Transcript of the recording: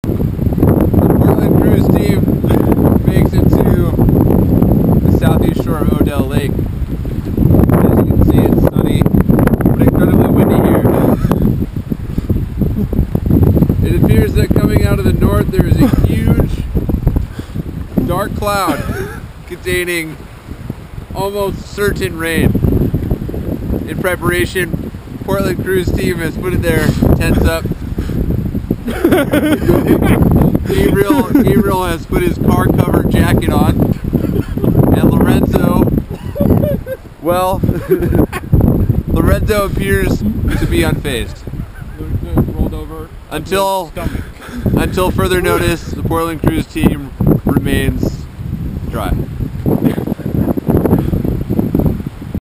Portland cruise team makes it to the southeast shore of Odell Lake. As you can see, it's sunny, but incredibly windy here. It appears that coming out of the north there is a huge dark cloud containing almost certain rain. In preparation, Portland cruise team has put their tents up. Gabriel has put his car cover jacket on, and Lorenzo appears to be unfazed. Rolled over Until further notice, the Portland cruise team remains dry.